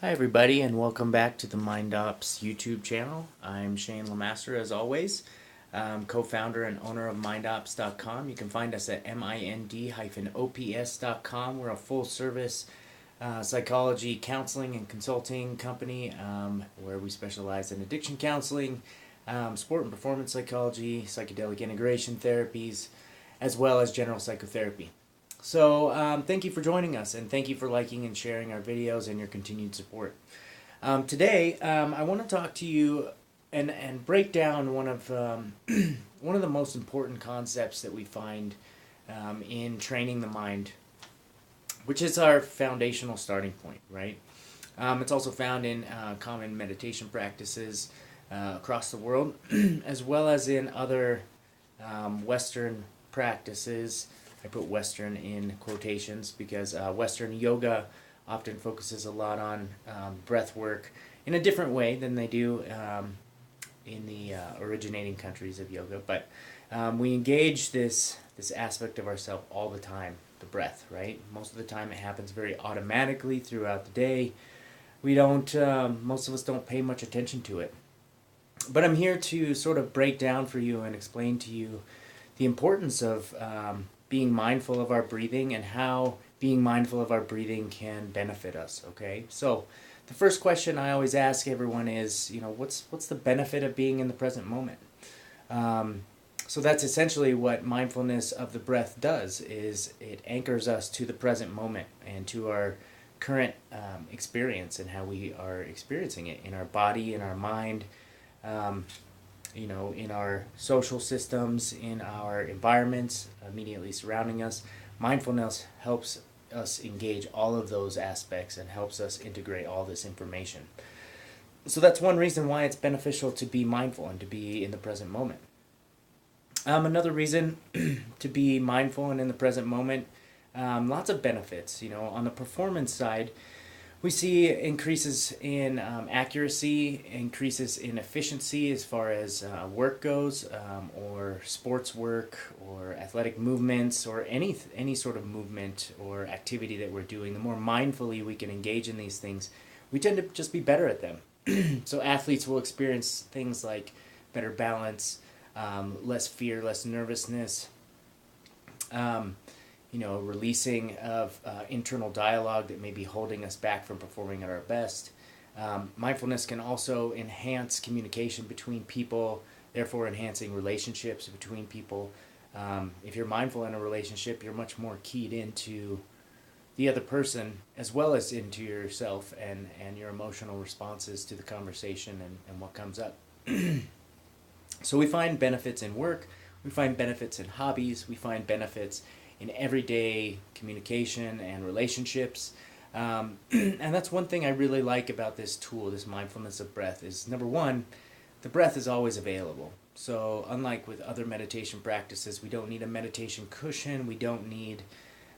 Hi everybody and welcome back to the Mind Ops YouTube channel. I'm Shane Lemaster as always, co-founder and owner of mindops.com. You can find us at mind-ops.com. We're a full service psychology counseling and consulting company where we specialize in addiction counseling, sport and performance psychology, psychedelic integration therapies, as well as general psychotherapy. So thank you for joining us, and thank you for liking and sharing our videos and your continued support. Today, I want to talk to you and break down one of one of the most important concepts that we find in training the mind, which is our foundational starting point, right? It's also found in common meditation practices across the world, as well as in other Western practices. I put Western in quotations because Western yoga often focuses a lot on breath work in a different way than they do in the originating countries of yoga. But we engage this aspect of ourselves all the time, the breath, right? Most of the time it happens very automatically throughout the day. We don't, most of us don't pay much attention to it. But I'm here to sort of break down for you and explain to you the importance of being mindful of our breathing and how being mindful of our breathing can benefit us. Okay, so the first question I always ask everyone is, what's the benefit of being in the present moment? So that's essentially what mindfulness of the breath does. Is it anchors us to the present moment and to our current experience and how we are experiencing it in our body, in our mind. In our social systems, in our environments immediately surrounding us. Mindfulness helps us engage all of those aspects and helps us integrate all this information. So that's one reason why it's beneficial to be mindful and to be in the present moment. Another reason to be mindful and in the present moment, lots of benefits. On the performance side, we see increases in accuracy, increases in efficiency as far as work goes, or sports work, or athletic movements, or any sort of movement or activity that we're doing. The more mindfully we can engage in these things, we tend to just be better at them. So athletes will experience things like better balance, less fear, less nervousness. Releasing of internal dialogue that may be holding us back from performing at our best. Mindfulness can also enhance communication between people, therefore enhancing relationships between people. If you're mindful in a relationship, you're much more keyed into the other person as well as into yourself and your emotional responses to the conversation and what comes up. So we find benefits in work, we find benefits in hobbies, we find benefits in everyday communication and relationships. And that's one thing I really like about this tool, this mindfulness of breath, is number one, the breath is always available. So unlike with other meditation practices, we don't need a meditation cushion, we don't need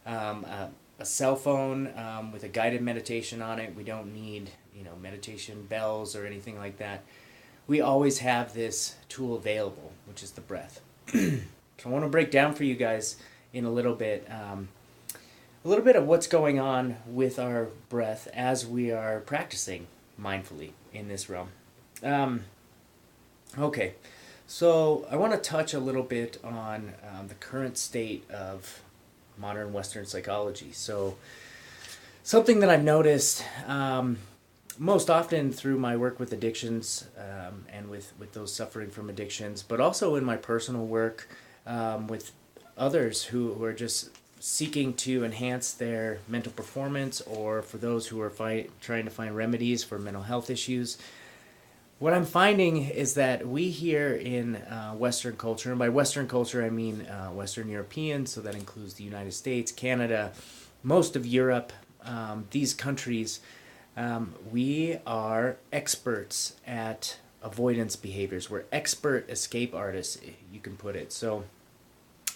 a cell phone with a guided meditation on it, we don't need meditation bells or anything like that. We always have this tool available, which is the breath. So I want to break down for you guys in a little bit of what's going on with our breath as we are practicing mindfully in this realm. Okay, so I want to touch a little bit on the current state of modern Western psychology. So something that I've noticed most often through my work with addictions and with those suffering from addictions, but also in my personal work with others who are just seeking to enhance their mental performance, or for those who are trying to find remedies for mental health issues. What I'm finding is that we here in Western culture, and by Western culture I mean Western European, so that includes the United States, Canada, most of Europe, these countries, we are experts at avoidance behaviors. We're expert escape artists, you can put it. So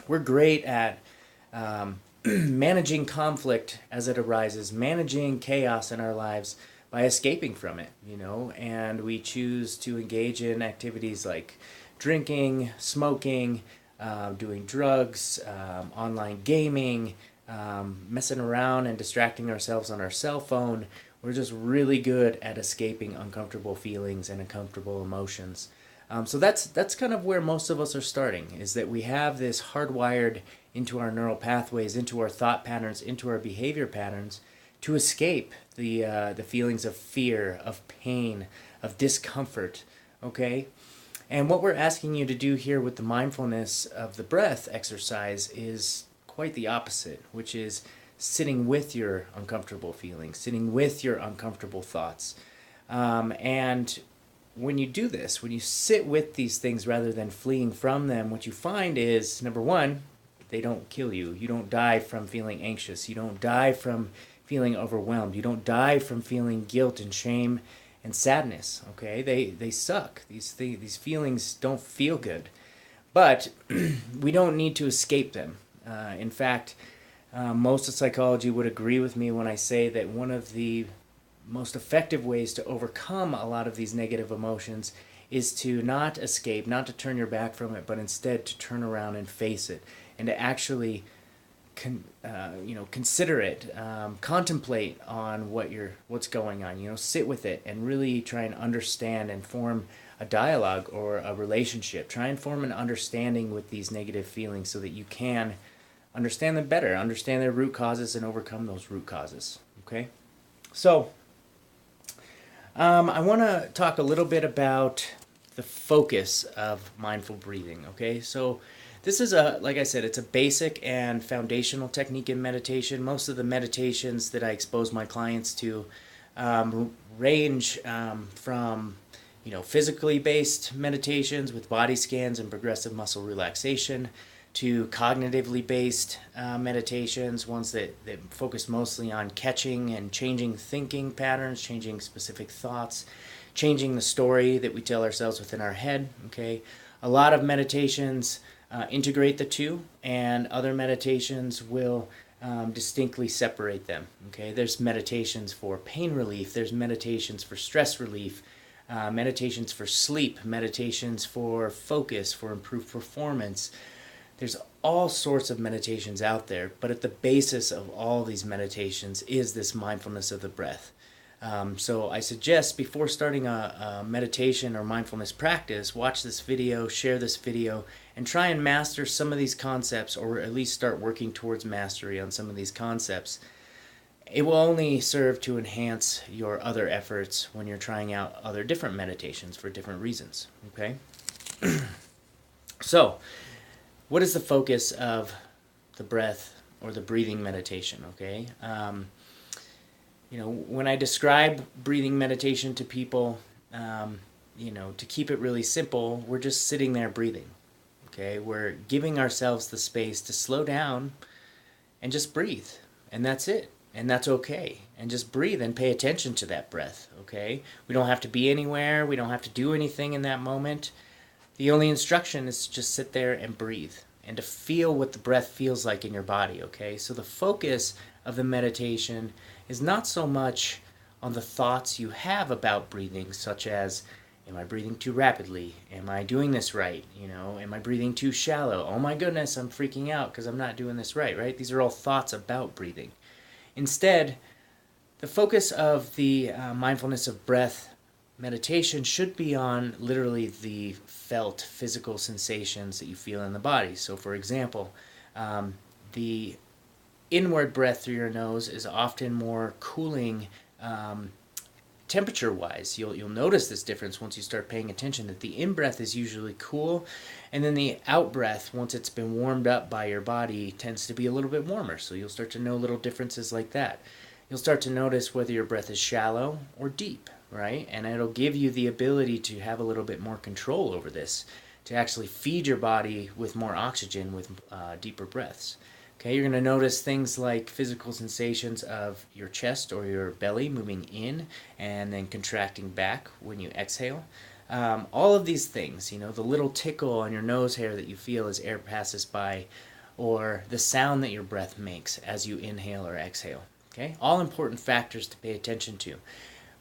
we're great at managing conflict as it arises, managing chaos in our lives by escaping from it, and we choose to engage in activities like drinking, smoking, doing drugs, online gaming, messing around and distracting ourselves on our cell phone. We're just really good at escaping uncomfortable feelings and uncomfortable emotions. So that's kind of where most of us are starting, is that we have this hardwired into our neural pathways, into our thought patterns, into our behavior patterns, to escape the feelings of fear, of pain, of discomfort. Okay, and what we're asking you to do here with the mindfulness of the breath exercise is quite the opposite, which is sitting with your uncomfortable feelings, sitting with your uncomfortable thoughts. And when you do this, when you sit with these things rather than fleeing from them, what you find is, number one, they don't kill you. You don't die from feeling anxious. You don't die from feeling overwhelmed. You don't die from feeling guilt and shame and sadness. Okay, they suck. These feelings don't feel good, but we don't need to escape them. In fact, most of psychology would agree with me when I say that one of the most effective ways to overcome a lot of these negative emotions is to not escape, not to turn your back from it, but instead to turn around and face it, and to actually consider it, contemplate on what's going on. Sit with it and really try and understand and form a dialogue or a relationship. Try and form an understanding with these negative feelings so that you can understand them better, understand their root causes, and overcome those root causes. Okay, so I want to talk a little bit about the focus of mindful breathing. Okay, so this is like I said, it's a basic and foundational technique in meditation. Most of the meditations that I expose my clients to range from physically based meditations with body scans and progressive muscle relaxation to cognitively based meditations, ones that focus mostly on catching and changing thinking patterns, changing specific thoughts, changing the story that we tell ourselves within our head. Okay, a lot of meditations integrate the two, and other meditations will distinctly separate them. Okay, there's meditations for pain relief, there's meditations for stress relief, meditations for sleep, meditations for focus, for improved performance. There's all sorts of meditations out there, but at the basis of all these meditations is this mindfulness of the breath. So I suggest before starting a meditation or mindfulness practice, watch this video, share this video, and try and master some of these concepts, or at least start working towards mastery on some of these concepts. It will only serve to enhance your other efforts when you're trying out other different meditations for different reasons. Okay? So, what is the focus of the breath or the breathing meditation? Okay? When I describe breathing meditation to people, to keep it really simple, we're just sitting there breathing. Okay, we're giving ourselves the space to slow down and just breathe, and that's it, and that's okay, and just breathe and pay attention to that breath. Okay, we don't have to be anywhere, we don't have to do anything in that moment. The only instruction is to just sit there and breathe, and to feel what the breath feels like in your body. Okay, so the focus of the meditation is not so much on the thoughts you have about breathing, such as, am I breathing too rapidly? Am I doing this right? Am I breathing too shallow? Oh my goodness, I'm freaking out because I'm not doing this right? These are all thoughts about breathing. Instead, the focus of the mindfulness of breath meditation should be on literally the felt physical sensations that you feel in the body. So for example, the inward breath through your nose is often more cooling temperature-wise. You'll notice this difference once you start paying attention, that the in-breath is usually cool, and then the out-breath, once it's been warmed up by your body, tends to be a little bit warmer. So you'll start to know little differences like that. You'll start to notice whether your breath is shallow or deep, right? And it'll give you the ability to have a little bit more control over this, to actually feed your body with more oxygen with deeper breaths. Okay, you're going to notice things like physical sensations of your chest or your belly moving in and then contracting back when you exhale. All of these things, the little tickle on your nose hair that you feel as air passes by, or the sound that your breath makes as you inhale or exhale. Okay, all important factors to pay attention to.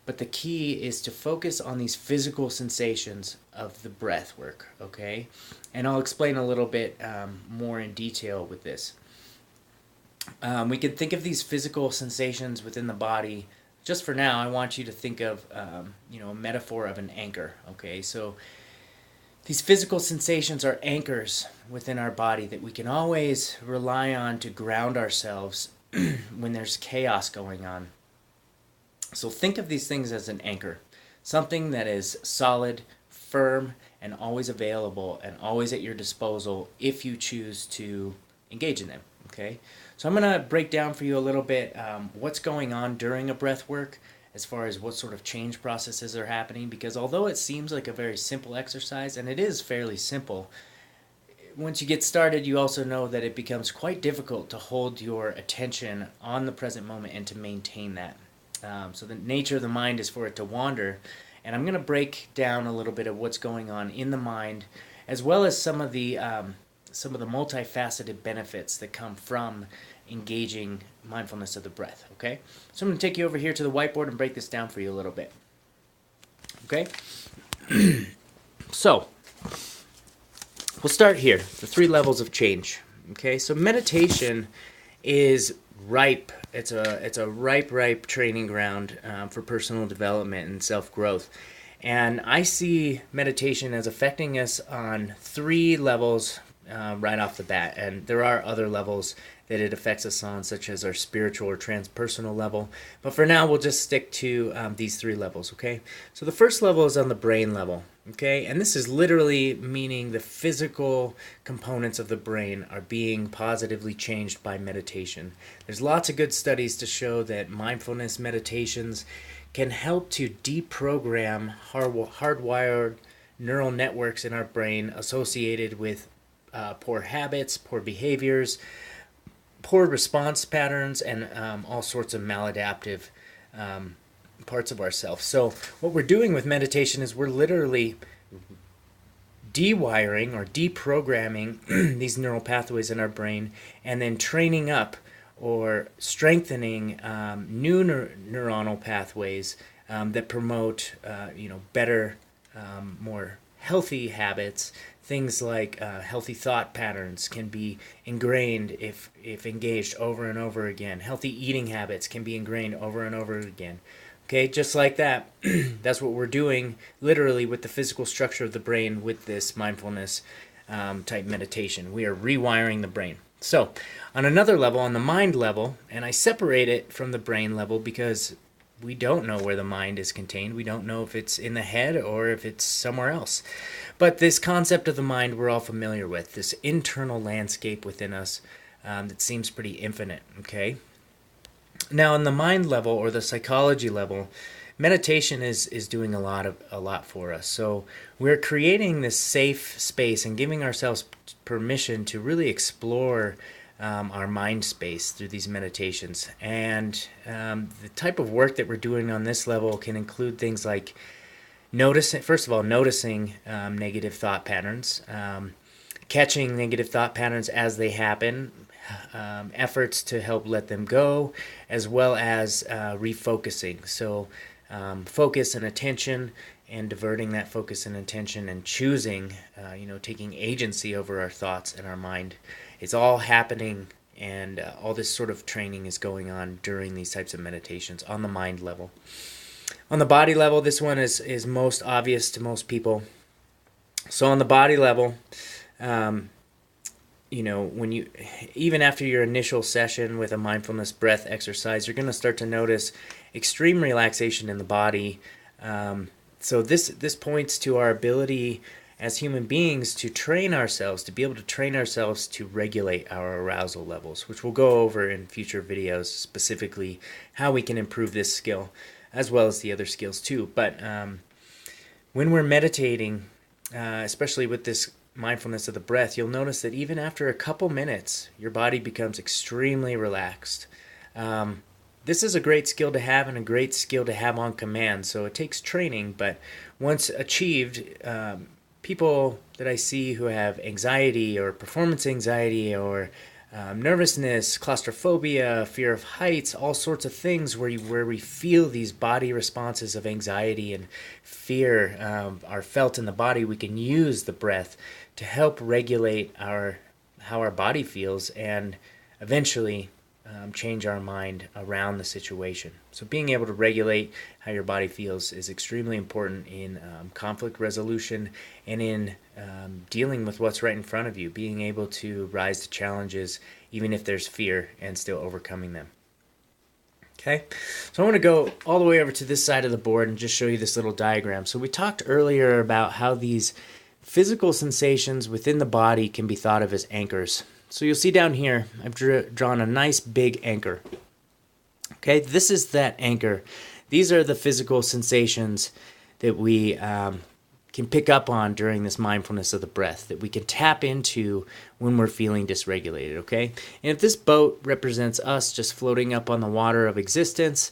But the key is to focus on these physical sensations of the breath work, okay? And I'll explain a little bit more in detail with this. We could think of these physical sensations within the body just for now, I want you to think of a metaphor of an anchor. Okay, so these physical sensations are anchors within our body that we can always rely on to ground ourselves when there's chaos going on. So think of these things as an anchor, something that is solid, firm, and always available and always at your disposal if you choose to engage in them. Okay, so I'm going to break down for you a little bit what's going on during a breath work as far as what sort of change processes are happening, because although it seems like a very simple exercise, and it is fairly simple, once you get started, you also know that it becomes quite difficult to hold your attention on the present moment and to maintain that. So the nature of the mind is for it to wander, and I'm going to break down a little bit of what's going on in the mind, as well as some of the multifaceted benefits that come from engaging mindfulness of the breath. Okay, so I'm going to take you over here to the whiteboard and break this down for you a little bit. Okay, so we'll start here. The 3 levels of change. Okay, so meditation is ripe. It's a ripe training ground for personal development and self-growth. And I see meditation as affecting us on 3 levels right off the bat. And there are other levels that it affects us on, such as our spiritual or transpersonal level. But for now, we'll just stick to these 3 levels, okay? So the first level is on the brain level, okay? And this is literally meaning the physical components of the brain are being positively changed by meditation. There's lots of good studies to show that mindfulness meditations can help to deprogram hardwired neural networks in our brain associated with poor habits, poor behaviors, poor response patterns, and all sorts of maladaptive parts of ourselves. So what we're doing with meditation is we're literally dewiring or deprogramming these neural pathways in our brain, and then training up or strengthening new neuronal pathways that promote better, more healthy habits. Things like healthy thought patterns can be ingrained if engaged over and over again. Healthy eating habits can be ingrained over and over again. Okay, just like that. That's what we're doing literally with the physical structure of the brain with this mindfulness type meditation. We are rewiring the brain. So on another level, on the mind level, and I separate it from the brain level because we don't know where the mind is contained. We don't know if it's in the head or if it's somewhere else. But this concept of the mind we're all familiar with, this internal landscape within us that seems pretty infinite, okay? Now, on the mind level or the psychology level, meditation is doing a lot for us. So we're creating this safe space and giving ourselves permission to really explore our mind space through these meditations. And the type of work that we're doing on this level can include things like noticing negative thought patterns, catching negative thought patterns as they happen, efforts to help let them go, as well as refocusing. So focus and attention, and diverting that focus and attention, and choosing, taking agency over our thoughts and our mind. It's all happening, and all this sort of training is going on during these types of meditations on the mind level. On the body level, this one is most obvious to most people. So on the body level, when you, even after your initial session with a mindfulness breath exercise, you're going to start to notice extreme relaxation in the body. So this points to our ability as human beings to train ourselves, to be able to train ourselves to regulate our arousal levels, which we'll go over in future videos, specifically how we can improve this skill, as well as the other skills too. But when we're meditating, especially with this mindfulness of the breath, you'll notice that even after a couple minutes, your body becomes extremely relaxed. This is a great skill to have and a great skill to have on command, so it takes training, but once achieved, people that I see who have anxiety or performance anxiety or nervousness, claustrophobia, fear of heights, all sorts of things where we feel these body responses of anxiety and fear are felt in the body, we can use the breath to help regulate how our body feels and eventually change our mind around the situation. So being able to regulate how your body feels is extremely important in conflict resolution and in dealing with what's right in front of you, being able to rise to challenges even if there's fear and still overcoming them. Okay, so I want to go all the way over to this side of the board and just show you this little diagram. So we talked earlier about how these physical sensations within the body can be thought of as anchors. So you'll see down here, I've drawn a nice big anchor. Okay, this is that anchor. These are the physical sensations that we can pick up on during this mindfulness of the breath, that we can tap into when we're feeling dysregulated, okay? And if this boat represents us just floating up on the water of existence,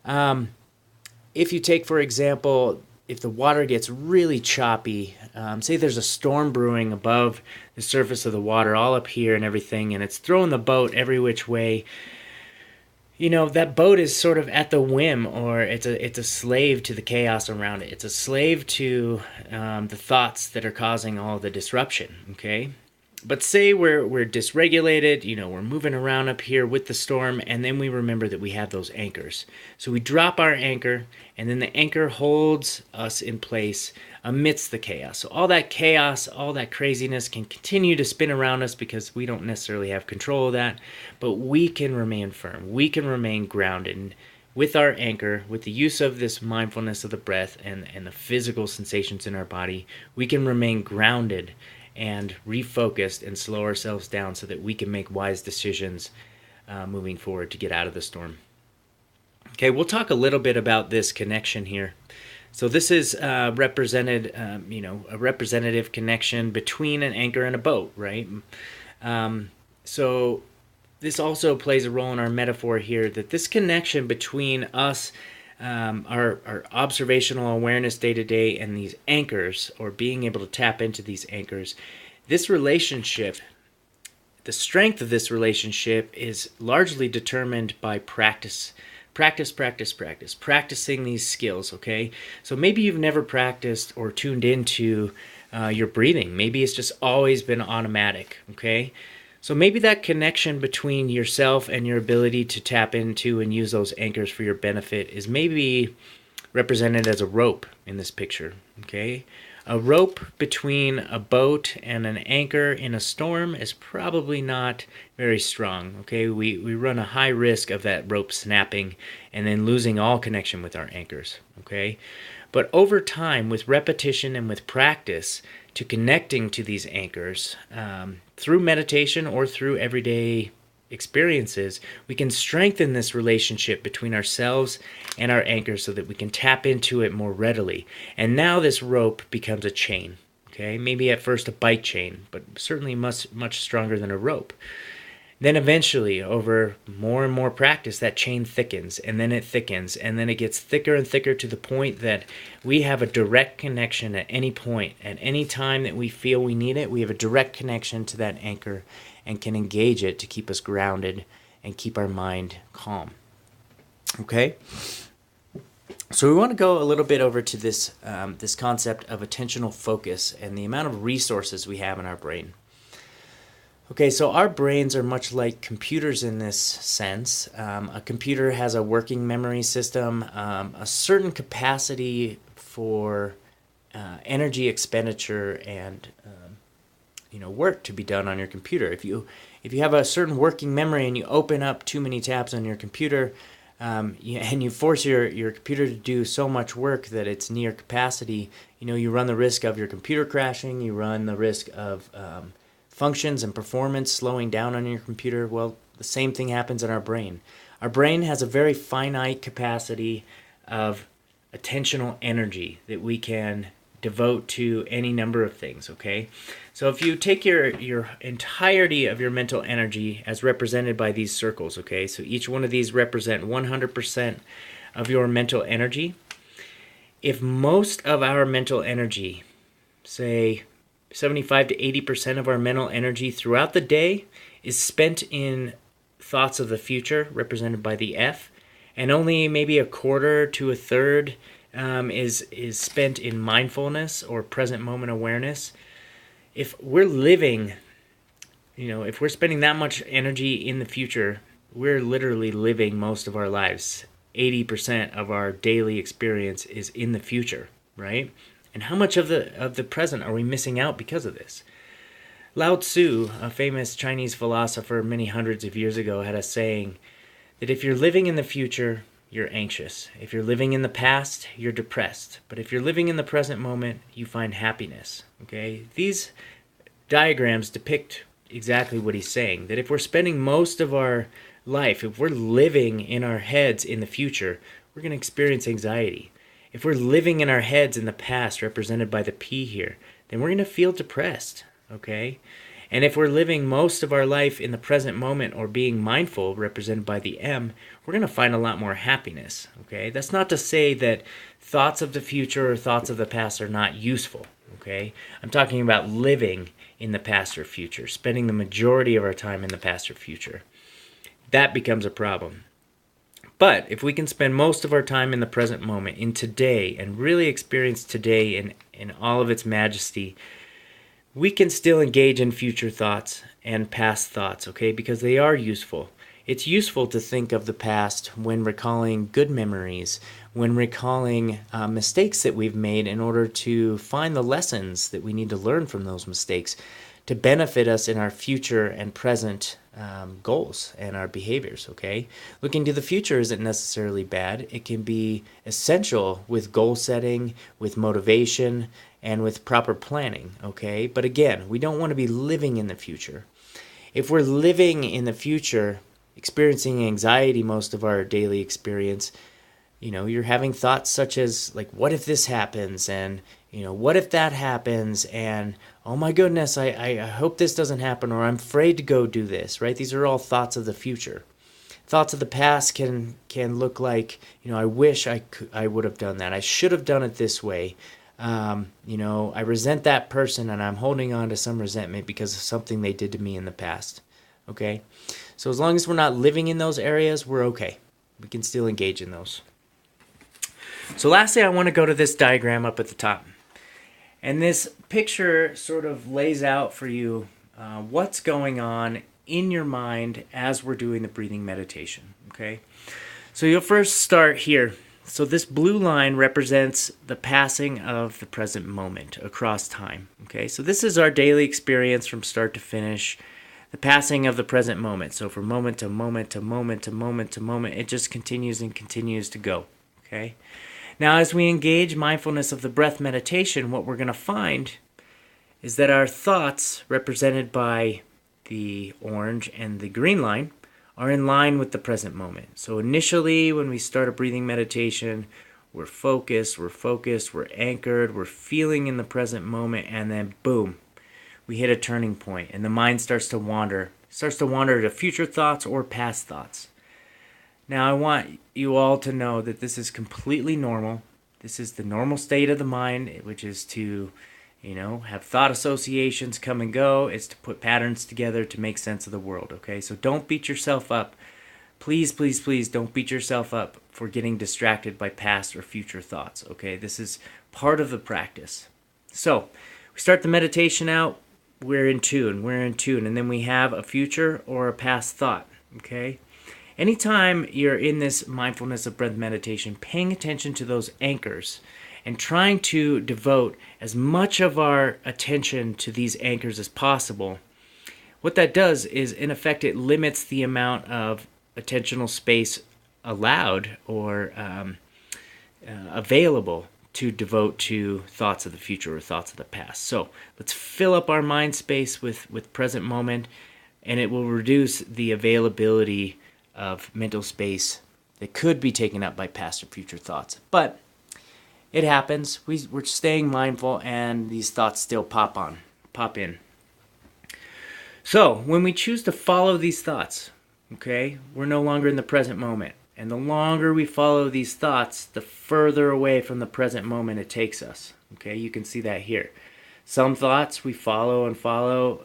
if you take, for example, if the water gets really choppy, say there's a storm brewing above the surface of the water, all up here and everything, and it's throwing the boat every which way, you know, that boat is sort of at the whim, or it's a slave to the chaos around it. It's a slave to the thoughts that are causing all the disruption, okay? But say we're dysregulated, you know, we're moving around up here with the storm, and then we remember that we have those anchors. So we drop our anchor, and then the anchor holds us in place amidst the chaos. So all that chaos, all that craziness can continue to spin around us because we don't necessarily have control of that, but we can remain firm. We can remain grounded. And with our anchor, with the use of this mindfulness of the breath and the physical sensations in our body, we can remain grounded and refocused and slow ourselves down so that we can make wise decisions moving forward to get out of the storm. Okay, we'll talk a little bit about this connection here. So this is represented, a representative connection between an anchor and a boat, right? So this also plays a role in our metaphor here, that this connection between us, our observational awareness day to day, and these anchors, or being able to tap into these anchors, this relationship, the strength of this relationship is largely determined by practicing these skills, okay? So maybe you've never practiced or tuned into your breathing. Maybe it's just always been automatic, okay? So maybe that connection between yourself and your ability to tap into and use those anchors for your benefit is maybe represented as a rope in this picture, okay? A rope between a boat and an anchor in a storm is probably not very strong, okay? We run a high risk of that rope snapping and then losing all connection with our anchors, okay? But over time, with repetition and with practice, to connecting to these anchors, through meditation or through everyday experiences, we can strengthen this relationship between ourselves and our anchor so that we can tap into it more readily. And now this rope becomes a chain, okay? Maybe at first a bike chain, but certainly much stronger than a rope. Then eventually, over more and more practice, that chain thickens, and then it thickens, and then it gets thicker and thicker to the point that we have a direct connection at any point. At any time that we feel we need it, we have a direct connection to that anchor and can engage it to keep us grounded and keep our mind calm. Okay? So we want to go a little bit over to this concept of attentional focus and the amount of resources we have in our brain. Okay, so our brains are much like computers in this sense. A computer has a working memory system, a certain capacity for energy expenditure and work to be done on your computer. If you have a certain working memory and you open up too many tabs on your computer, and you force your computer to do so much work that it's near capacity, you run the risk of your computer crashing. You run the risk of functions and performance slowing down on your computer. Well, the same thing happens in our brain. Our brain has a very finite capacity of attentional energy that we can devote to any number of things, okay? So if you take your entirety of your mental energy as represented by these circles, okay? So each one of these represent 100% of your mental energy. If most of our mental energy, say 75 to 80% of our mental energy throughout the day is spent in thoughts of the future, represented by the F, and only maybe a quarter to a third is spent in mindfulness or present moment awareness. If we're living, if we're spending that much energy in the future, we're literally living most of our lives. 80% of our daily experience is in the future, right? And how much of the present are we missing out because of this? Lao Tzu, a famous Chinese philosopher many hundreds of years ago, had a saying that if you're living in the future, you're anxious. If you're living in the past, you're depressed. But if you're living in the present moment, you find happiness. Okay? These diagrams depict exactly what he's saying, that if we're spending most of our life, if we're living in our heads in the future, we're going to experience anxiety. If we're living in our heads in the past, represented by the P here, then we're going to feel depressed. Okay? And if we're living most of our life in the present moment or being mindful, represented by the M, we're going to find a lot more happiness. Okay? That's not to say that thoughts of the future or thoughts of the past are not useful. Okay? I'm talking about living in the past or future, spending the majority of our time in the past or future. That becomes a problem. But if we can spend most of our time in the present moment, in today, and really experience today in all of its majesty, we can still engage in future thoughts and past thoughts, okay? Because they are useful. It's useful to think of the past when recalling good memories, when recalling mistakes that we've made in order to find the lessons that we need to learn from those mistakes to benefit us in our future and present goals and our behaviors, okay? Looking to the future isn't necessarily bad. It can be essential with goal setting, with motivation, and with proper planning, okay? But again, we don't want to be living in the future. If we're living in the future, experiencing anxiety most of our daily experience, you're having thoughts such as, like, what if this happens? And, what if that happens? And, oh my goodness, I hope this doesn't happen, or I'm afraid to go do this, right? These are all thoughts of the future. Thoughts of the past can look like, I wish I would have done that. I should have done it this way. I resent that person and I'm holding on to some resentment because of something they did to me in the past. Okay? So as long as we're not living in those areas, we're okay. We can still engage in those. So lastly, I want to go to this diagram up at the top. And this picture sort of lays out for you what's going on in your mind as we're doing the breathing meditation. Okay? So you'll first start here. So this blue line represents the passing of the present moment across time. Okay, so this is our daily experience from start to finish, the passing of the present moment. So from moment to moment to moment to moment to moment, it just continues and continues to go. Okay, now as we engage mindfulness of the breath meditation, what we're going to find is that our thoughts, represented by the orange and the green line, are in line with the present moment. So initially, when we start a breathing meditation, we're focused, we're anchored, we're feeling in the present moment, and then boom, we hit a turning point, and the mind starts to wander. It starts to wander to future thoughts or past thoughts. Now, I want you all to know that this is completely normal. This is the normal state of the mind, which is to have thought associations come and go. It's to put patterns together to make sense of the world, okay? So don't beat yourself up. Please, please, please don't beat yourself up for getting distracted by past or future thoughts, okay? This is part of the practice. So we start the meditation out, we're in tune, and then we have a future or a past thought, okay? Anytime you're in this mindfulness of breath meditation, paying attention to those anchors and trying to devote as much of our attention to these anchors as possible, what that does is, in effect, it limits the amount of attentional space allowed or available to devote to thoughts of the future or thoughts of the past. So let's fill up our mind space with present moment, and it will reduce the availability of mental space that could be taken up by past or future thoughts. But it happens. We're staying mindful, and these thoughts still pop in. So when we choose to follow these thoughts, okay, we're no longer in the present moment. And the longer we follow these thoughts, the further away from the present moment it takes us. Okay, you can see that here. Some thoughts we follow and follow